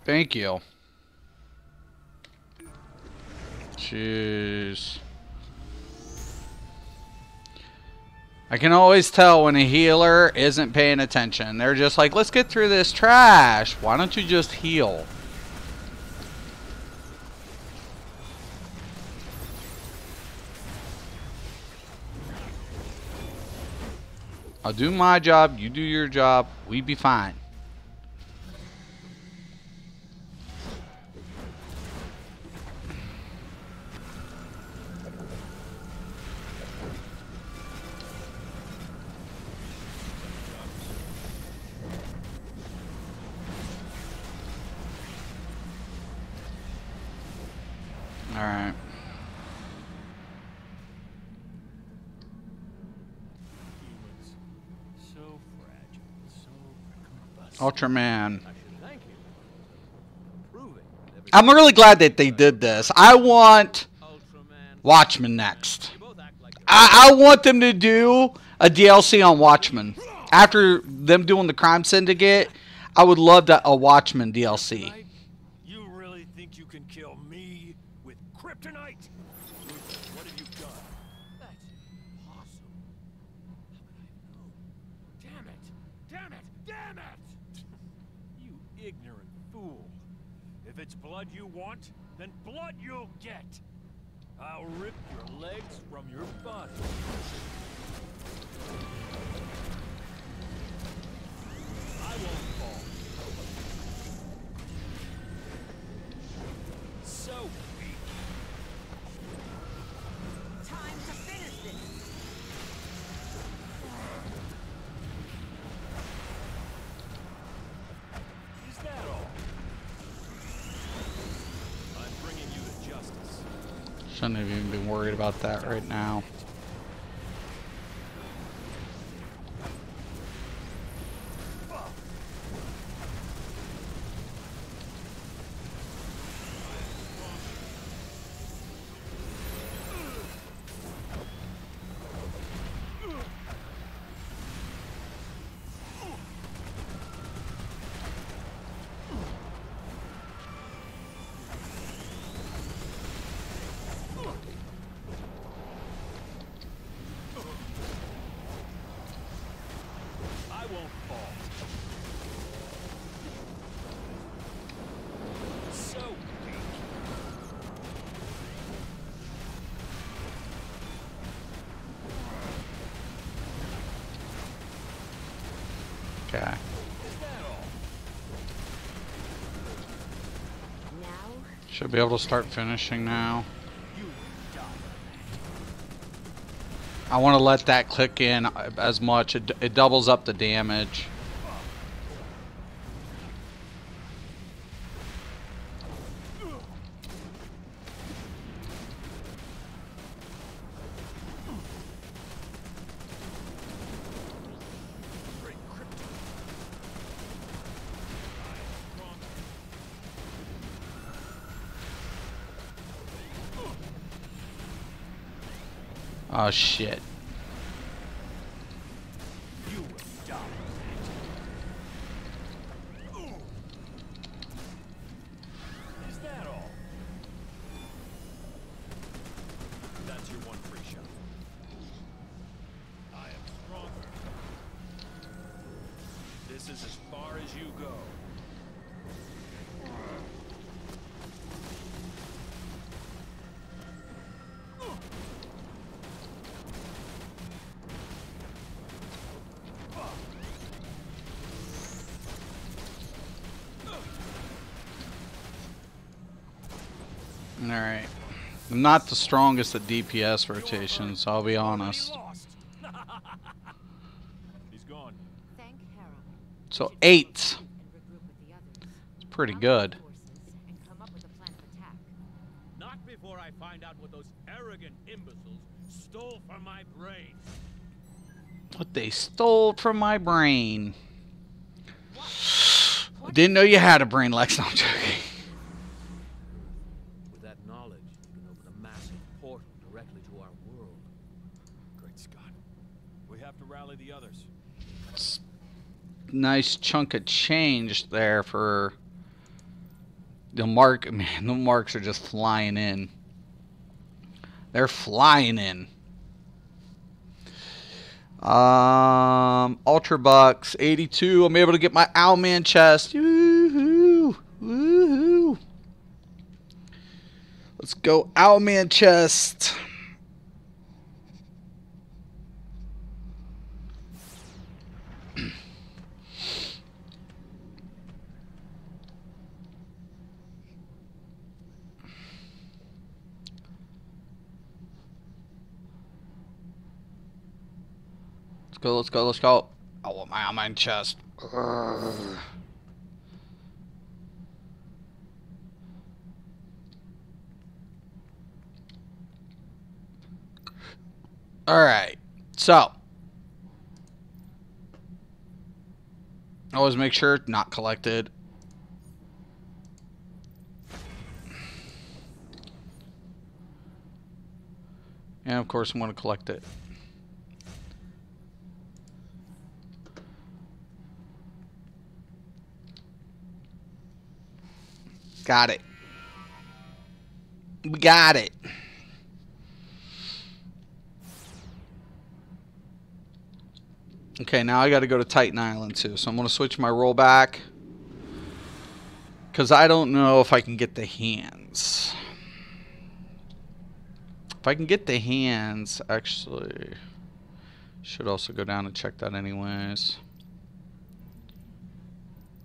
Thank you. Jeez. I can always tell when a healer isn't paying attention. They're just like, let's get through this trash. Why don't you just heal? I'll do my job, you do your job, we be fine. Alright. So fragile, so Ultraman. I should thank you for proving that I'm really glad that they did this. I want Ultraman. Watchmen next. You both act like I want them to do a DLC on Watchmen. After them doing the Crime Syndicate, I would love a Watchmen DLC. Right? You really think you can kill me with kryptonite? What have you done? That's impossible. How could I have known? Damn it! Damn it! Damn it! You ignorant fool. If it's blood you want, then blood you'll get. I'll rip your legs from your body. I won't fall. So weak. Time to finish this. Is that all? I'm bringing you to justice. Shouldn't have even been worried about that right now. I won't fall. So weak. Okay. Is that all? Now, Should be able to start finishing now. You will die. I want to let that click in as much. It doubles up the damage. Great kryptonite. I am strong. Oh shit. You will die. Is that all? That's your one free shot. I am stronger. This is as far as you go. Alright. I'm not the strongest at DPS rotations, I'll be honest. Lost. He's gone. Thank Hera. So 8. And regroup with the others. It's pretty good. Forces and come up with a plan of attack. Not before I find out what those arrogant imbeciles stole from my brain. What they stole from my brain. Didn't know you had a brain, Lex. No, I'm joking. With that knowledge, you can open a massive portal directly to our world. Great Scott. We have to rally the others. Nice chunk of change there for the mark. Man, the marks are just flying in. They're flying in. Ultra Bucks 82. I'm able to get my Owlman chest. Woohoo! Woohoo! Let's go Owlman chest. Let's go, let's go. I want my Owlman chest. Ugh. Alright, so always make sure not collected. And of course I'm going to collect it. Got it. We got it. Okay, now I got to go to Titan Island too. So I'm going to switch my roll back. Because I don't know if I can get the hands. If I can get the hands, actually, should also go down and check that anyways.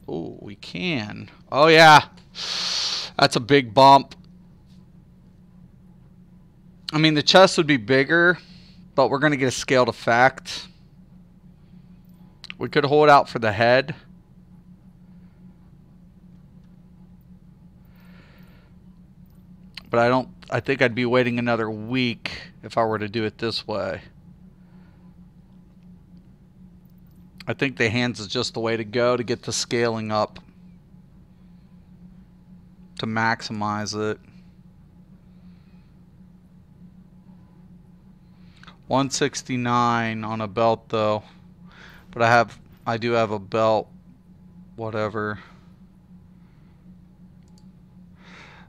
Oh, we can. Oh, yeah. That's a big bump. I mean, the chest would be bigger, but we're going to get a scaled effect. We could hold out for the head. But I think I'd be waiting another week if I were to do it this way. I think the hands is just the way to go to get the scaling up. To maximize it. 169 on a belt though. But I do have a belt. Whatever.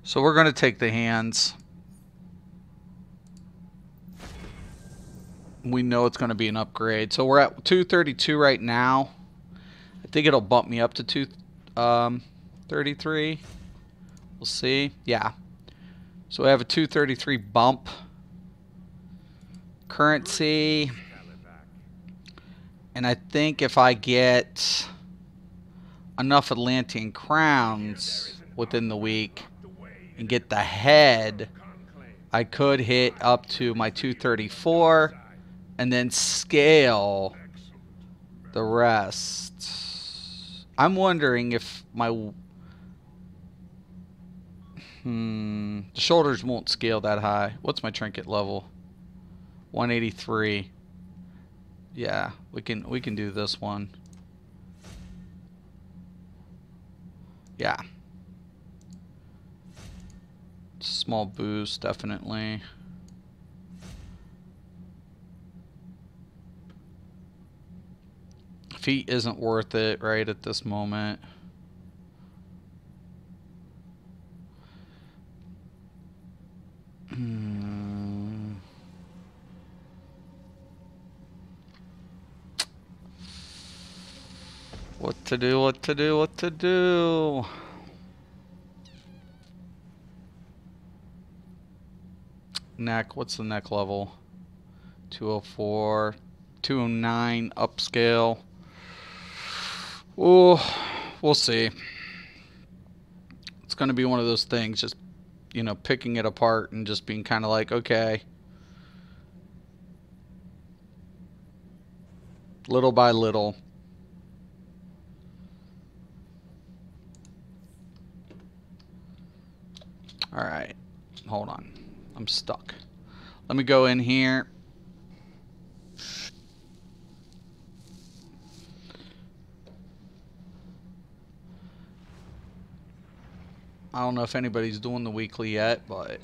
So we're going to take the hands. We know it's going to be an upgrade. So we're at 232 right now. I think it'll bump me up to 233. We'll see. Yeah. So we have a 233 bump. Currency. And I think if I get enough Atlantean crowns within the week and get the head, I could hit up to my 234 and then scale the rest. I'm wondering if my the shoulders won't scale that high. What's my trinket level? 183. Yeah, we can do this one. Yeah. Small boost, definitely. Feet isn't worth it right at this moment. What to do, what to do, what to do? Neck, what's the neck level? 204, 209 upscale. Oh, we'll see. It's going to be one of those things, just, you know, picking it apart and just being kind of like, okay. Little by little. Alright, hold on. I'm stuck. Let me go in here. I don't know if anybody's doing the weekly yet, but...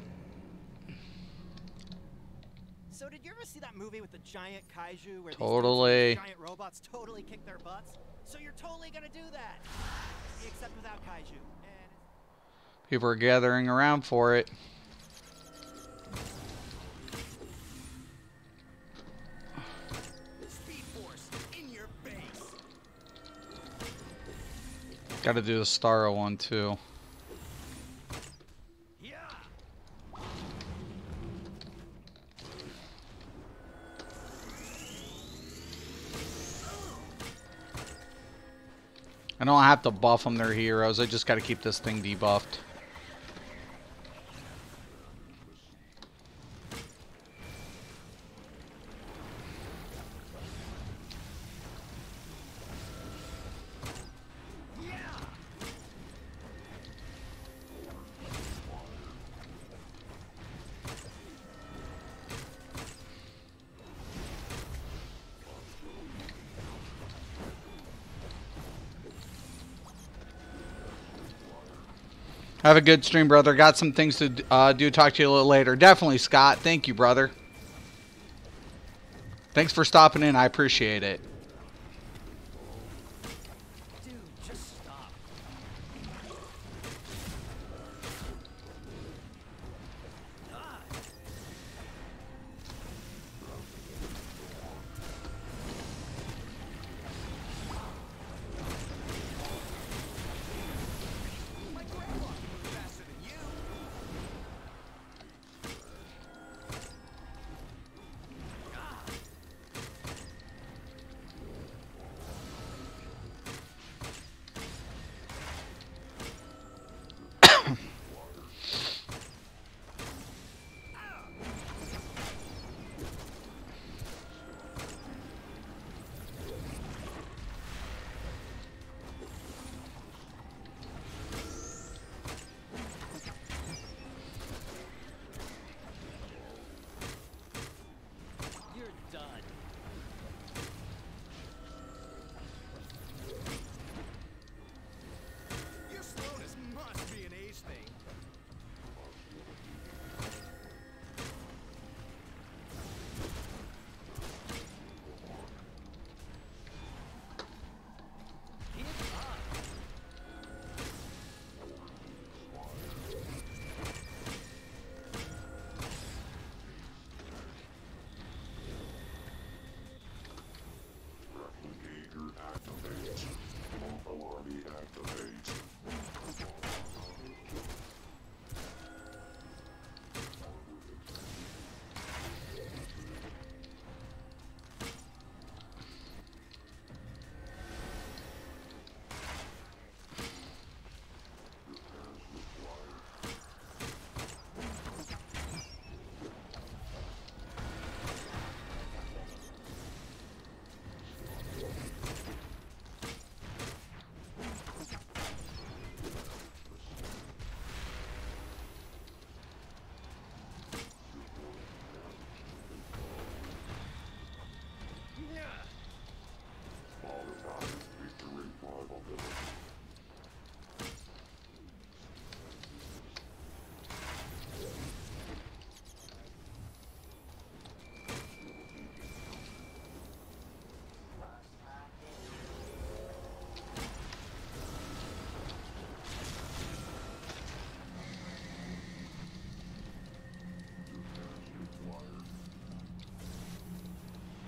So did you ever see that movie with the giant kaiju where Totally. these giant robots totally kick their butts? So you're totally gonna do that. Except without kaiju. And people are gathering around for it. speed Got to do the Starro one too. I don't have to buff them their heroes. I just got to keep this thing debuffed. Have a good stream, brother. Got some things to do. Talk to you a little later. Definitely, Scott. Thank you, brother. Thanks for stopping in. I appreciate it. Dude, just stop. My grandma can move faster than you. You're done. Your slowness must be an age thing. Give up. Replicator activate. Mobile army activate. Victory probability.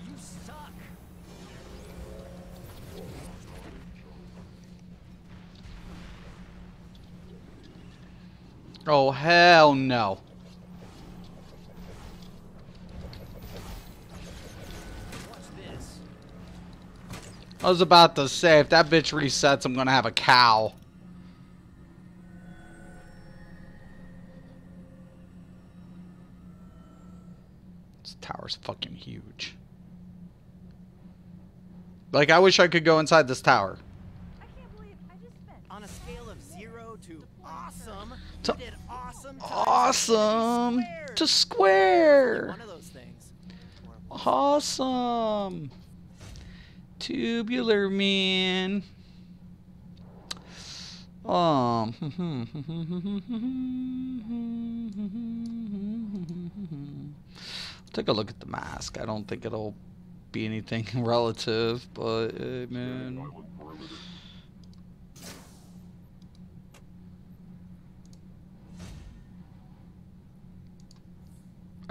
You suck. Oh, hell no. Watch this. I was about to say, if that bitch resets, I'm gonna have a cow. This tower's fucking huge. Like, I wish I could go inside this tower. I can't believe I just spent On a scale of 0 to awesome, To you did awesome times awesome infinity to squared. square. One of those things. Or Awesome. Tubular man. Take a look at the mask. I don't think it'll be anything relative, but man.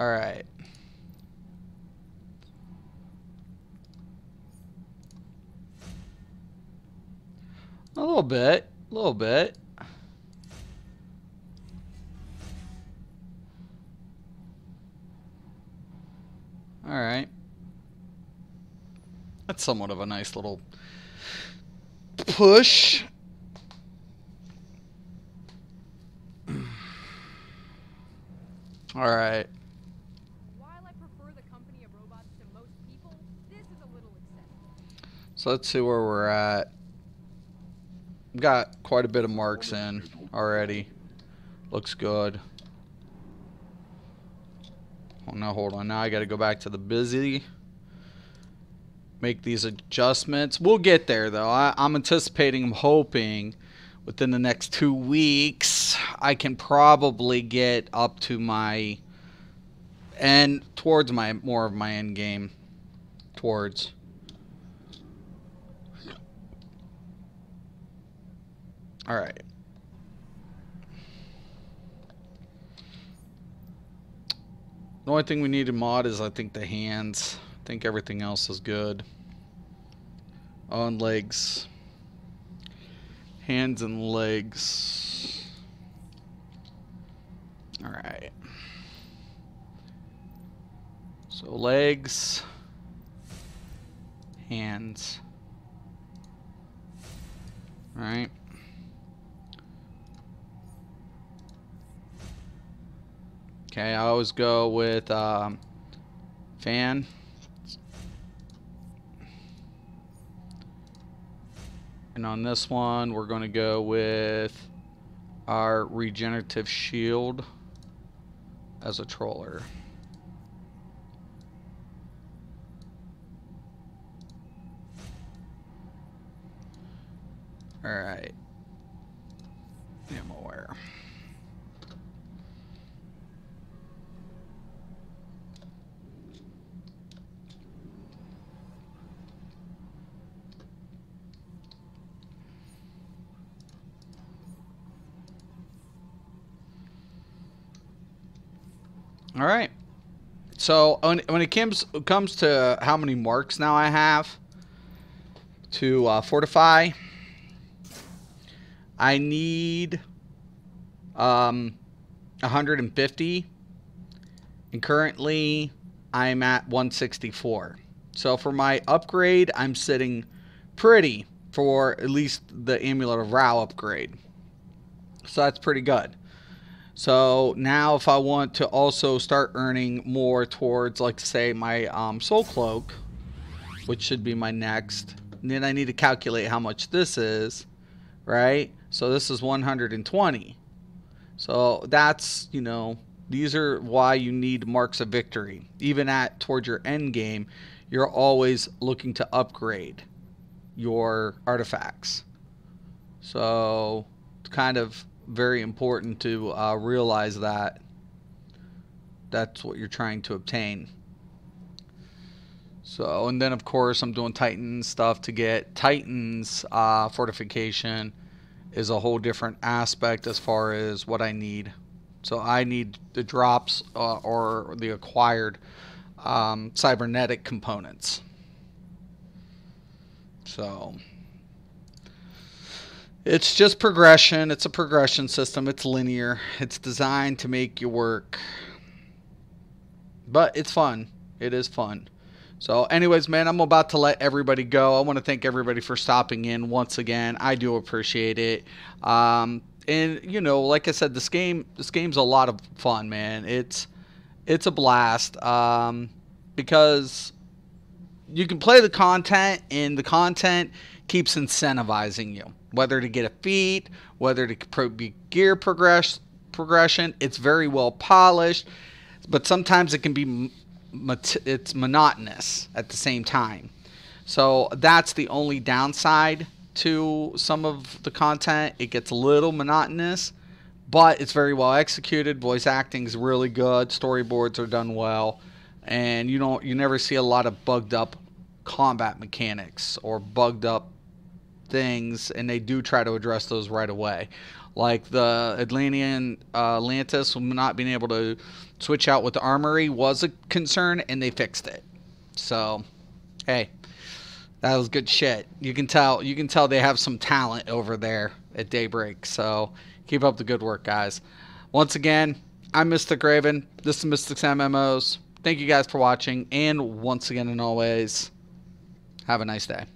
All right. A little bit. A little bit. Alright. That's somewhat of a nice little push. Alright. While I prefer the company of robots to most people, this is a little excessive. So let's see where we're at. Got quite a bit of marks in already. Looks good. Oh no, hold on. Now I gotta go back to the busy. Make these adjustments. We'll get there though. I'm anticipating, I'm hoping within the next 2 weeks I can probably get up to my end, towards my more of my end game. Towards. Alright. The only thing we need to mod is I think the hands. I think everything else is good. Oh, and legs. Hands and legs. Alright. So legs. Hands. Alright. Okay, I always go with fan. And on this one, we're going to go with our regenerative shield as a troller. Alright. Ammo wear. All right. So when it comes to how many marks now I have to fortify, I need 150, and currently I'm at 164. So for my upgrade, I'm sitting pretty for at least the Amulet of Rao upgrade. So that's pretty good. So now if I want to also start earning more towards, like, say, my Soul Cloak, which should be my next, then I need to calculate how much this is, right? So this is 120. So that's, you know, these are why you need marks of victory. Even at towards your end game, you're always looking to upgrade your artifacts. So it's kind of very important to realize that that's what you're trying to obtain. So, and then of course I'm doing Titan stuff to get Titan's fortification is a whole different aspect as far as what I need. So I need the drops or the acquired cybernetic components. So it's just progression. It's a progression system. It's linear. It's designed to make you work. But it's fun. It is fun. So anyways, man, I'm about to let everybody go. I want to thank everybody for stopping in once again. I do appreciate it. And, you know, like I said, this game's a lot of fun, man. It's a blast because you can play the content, and the content keeps incentivizing you. Whether to get a feat, whether to be gear progression, it's very well polished, but sometimes it can be it's monotonous at the same time. So that's the only downside to some of the content. It gets a little monotonous, but it's very well executed. Voice acting is really good. Storyboards are done well, and you never see a lot of bugged up combat mechanics or bugged up things, and they do try to address those right away. Like the Atlantis not being able to switch out with the armory was a concern, and they fixed it. So, hey, that was good shit. You can tell they have some talent over there at daybreak. So keep up the good work, guys. Once again, I'm Mystic Raven. This is Mystic's MMOs. Thank you guys for watching. And once again and always, have a nice day.